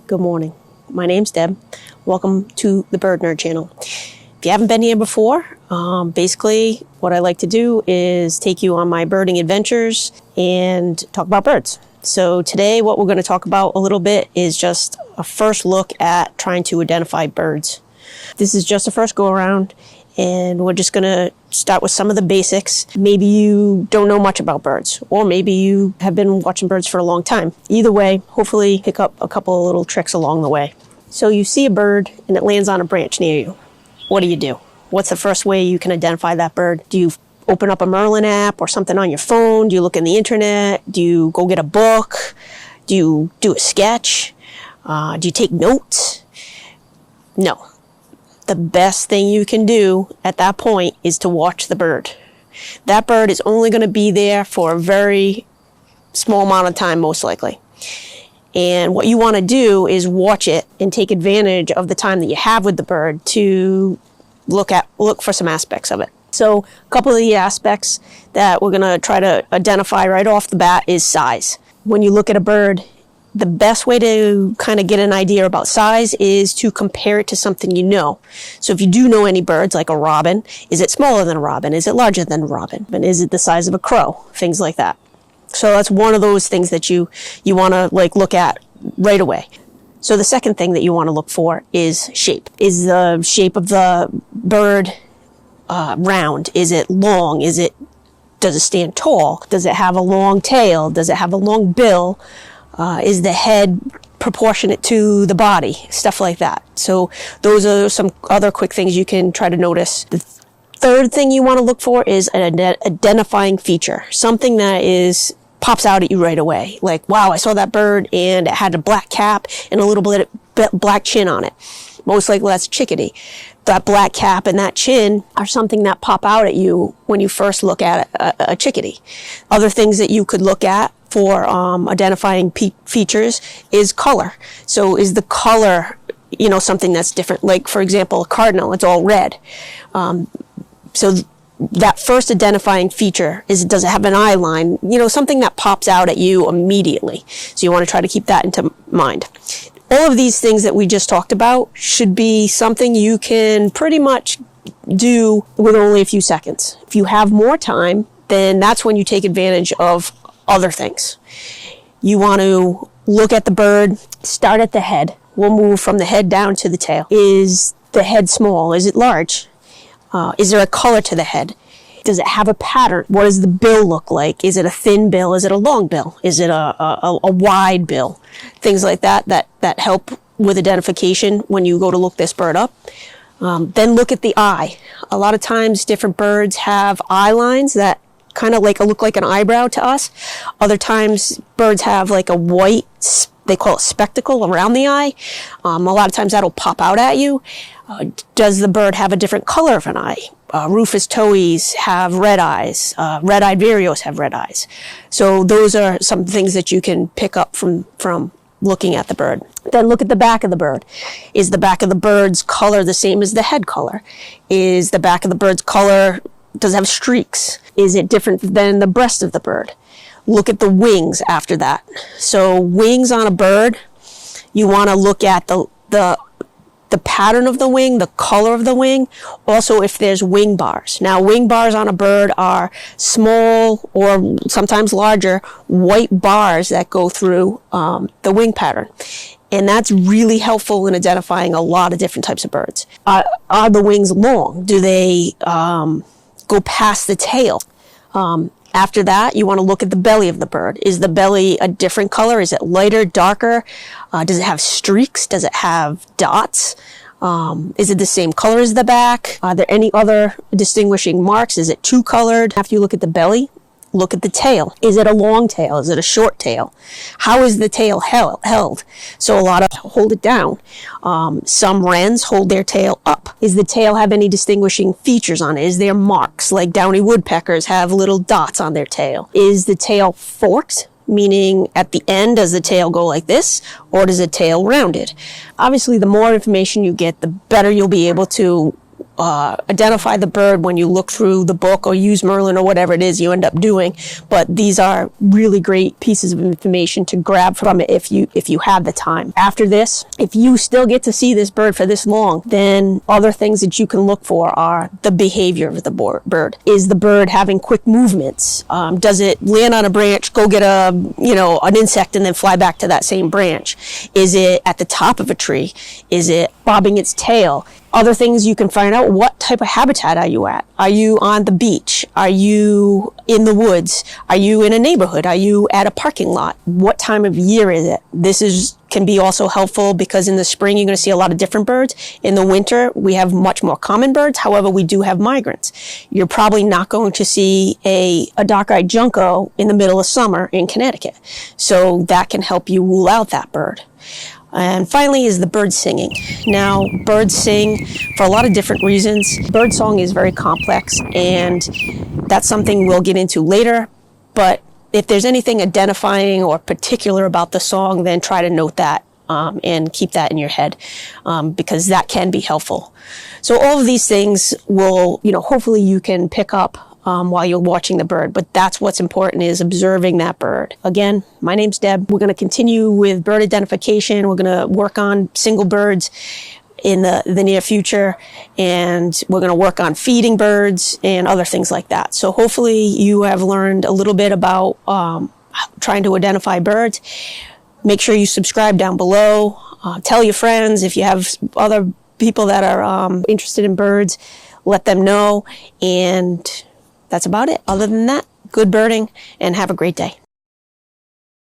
Good morning. My name's Deb. Welcome to the Bird Nerd channel. If you haven't been here before, basically what I like to do is take you on my birding adventures and talk about birds. So today what we're going to talk about a little bit is just a first look at trying to identify birds. This is just a first go around, and we're just going to start with some of the basics. Maybe you don't know much about birds, or maybe you have been watching birds for a long time. Either way, hopefully pick up a couple of little tricks along the way. So you see a bird and it lands on a branch near you. What do? What's the first way you can identify that bird? Do you open up a Merlin app or something on your phone? Do you look in the internet? Do you go get a book? Do you do a sketch? Do you take notes? No. The best thing you can do at that point is to watch the bird. That bird is only going to be there for a very small amount of time, most likely. And what you want to do is watch it and take advantage of the time that you have with the bird to look for some aspects of it. So a couple of the aspects that we're going to try to identify right off the bat is size. When you look at a bird, the best way to kind of get an idea about size is to compare it to something you know. So if you do know any birds, like a robin, is it smaller than a robin? Is it larger than a robin? And is it the size of a crow? Things like that. So that's one of those things that you want to look at right away. So the second thing that you want to look for is shape. Is the shape of the bird round? Is it long? Does it stand tall? Does it have a long tail? Does it have a long bill? Is the head proportionate to the body? Stuff like that. So those are some other quick things you can try to notice. The third thing you want to look for is an identifying feature. Something that pops out at you right away. Like, wow, I saw that bird and it had a black cap and a little bit black chin on it. Most likely that's a chickadee. That black cap and that chin are something that pop out at you when you first look at a chickadee. Other things that you could look at for identifying features is color. So is the color, something that's different? Like, for example, a cardinal, it's all red. So that first identifying feature does it have an eye line? Something that pops out at you immediately. So you want to try to keep that into mind. All of these things that we just talked about should be something you can pretty much do with only a few seconds. If you have more time, then that's when you take advantage of other things. You want to look at the bird, start at the head. We'll move from the head down to the tail. Is the head small? Is it large? Is there a color to the head? Does it have a pattern? What does the bill look like? Is it a thin bill? Is it a long bill? Is it a wide bill? Things like that help with identification when you go to look this bird up. Then look at the eye. A lot of times different birds have eye lines that kind of look like an eyebrow to us. Other times birds have like a white, they call it spectacle around the eye. A lot of times that'll pop out at you. Does the bird have a different color of an eye? Rufous towhees have red eyes. Red-eyed vireos have red eyes. So those are some things that you can pick up from looking at the bird. Then look at the back of the bird. Is the back of the bird's color the same as the head color? Is the back of the bird's color, does it have streaks? Is it different than the breast of the bird? Look at the wings after that. So wings on a bird, you want to look at the pattern of the wing, the color of the wing. Also, if there's wing bars. Now, wing bars on a bird are small or sometimes larger white bars that go through the wing pattern. And that's really helpful in identifying a lot of different types of birds. Are the wings long? Do they go past the tail? After that, you want to look at the belly of the bird. Is the belly a different color? Is it lighter, darker? Does it have streaks? Does it have dots? Is it the same color as the back? Are there any other distinguishing marks? Is it two-colored? After you look at the belly, look at the tail. Is it a long tail? Is it a short tail? How is the tail held? So a lot of hold it down. Some wrens hold their tail up. Does the tail have any distinguishing features on it? Is there marks? Like downy woodpeckers have little dots on their tail. Is the tail forked? Meaning at the end, does the tail go like this, or does the tail rounded? Obviously, the more information you get, the better you'll be able to identify the bird when you look through the book or use Merlin or whatever it is you end up doing. But these are really great pieces of information to grab from it if you have the time. After this, if you still get to see this bird for this long, then other things that you can look for are the behavior of the bird. Is the bird having quick movements? Does it land on a branch, go get an insect and then fly back to that same branch? Is it at the top of a tree? Is it bobbing its tail? Other things you can find out, what type of habitat are you at? Are you on the beach? Are you in the woods? Are you in a neighborhood? Are you at a parking lot? What time of year is it? This can be also helpful because in the spring you're going to see a lot of different birds. In the winter we have much more common birds. However, we do have migrants. You're probably not going to see a dark-eyed junco in the middle of summer in Connecticut. So that can help you rule out that bird. And finally is the bird singing. Now, birds sing for a lot of different reasons. Bird song is very complex, and that's something we'll get into later. But if there's anything identifying or particular about the song, then try to note that and keep that in your head because that can be helpful. So all of these things will, hopefully you can pick up while you're watching the bird. But that's what's important, is observing that bird. Again, my name's Deb. We're going to continue with bird identification. We're going to work on single birds in the near future, and we're going to work on feeding birds and other things like that. So hopefully you have learned a little bit about trying to identify birds. Make sure you subscribe down below. Tell your friends. If you have other people that are interested in birds, let them know. And that's about it. Other than that, good birding and have a great day.